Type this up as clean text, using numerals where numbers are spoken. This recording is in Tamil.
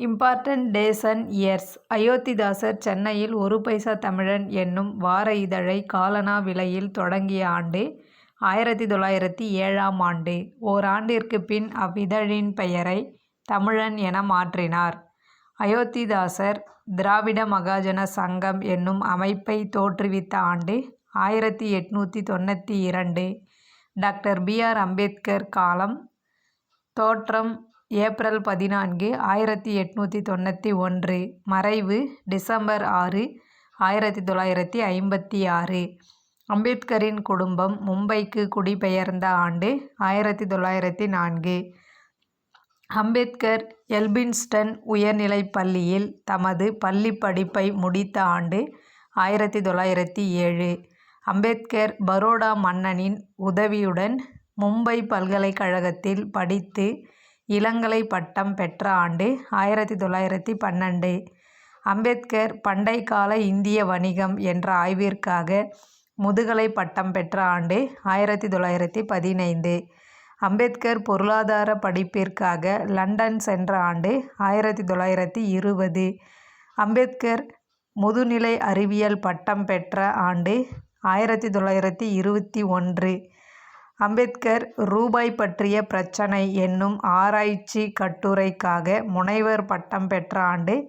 Important days and years. Iyothee Thass சென்னையில் ஒரு பைசா தமிழன் என்னும் வார இதழை காலணா விலையில் தொடங்கிய ஆண்டு 1907ஆம் ஆண்டு. ஓராண்டிற்குப் பின் அவ்விதழின் பெயரை தமிழன் என மாற்றினார். அயோத்திதாசர் திராவிட மகாஜன சங்கம் என்னும் அமைப்பை தோற்றுவித்த ஆண்டு 1892. Doctor B.R.. அம்பேத்கர் காலம். தோற்றம் ஏப்ரல் 14, 1891. மறைவு டிசம்பர் 6, 1956. அம்பேத்கரின் குடும்பம் மும்பைக்கு குடிபெயர்ந்த ஆண்டு 1904. அம்பேத்கர் எல்பின்ஸ்டன் உயர்நிலைப் பள்ளியில் தமது பள்ளிப் படிப்பை முடித்த ஆண்டு 1907. அம்பேத்கர் பரோடா மன்னனின் உதவியுடன் மும்பை பல்கலைக்கழகத்தில் படித்து இளங்கலை பட்டம் பெற்ற ஆண்டு 1912. அம்பேத்கர் பண்டைக்கால இந்திய வணிகம் என்ற ஆய்விற்காக முதுகலை பட்டம் பெற்ற ஆண்டு 1915. அம்பேத்கர் பொருளாதார படிப்பிற்காக லண்டன் சென்ற ஆண்டு 1920. அம்பேத்கர் முதுநிலை அறிவியல் பட்டம் பெற்ற ஆண்டு 1921. அம்பேத்கர் ரூபாய் பற்றிய பிரச்சினை என்னும் ஆராய்ச்சி கட்டுரைக்காக முனைவர் பட்டம் பெற்ற ஆண்டு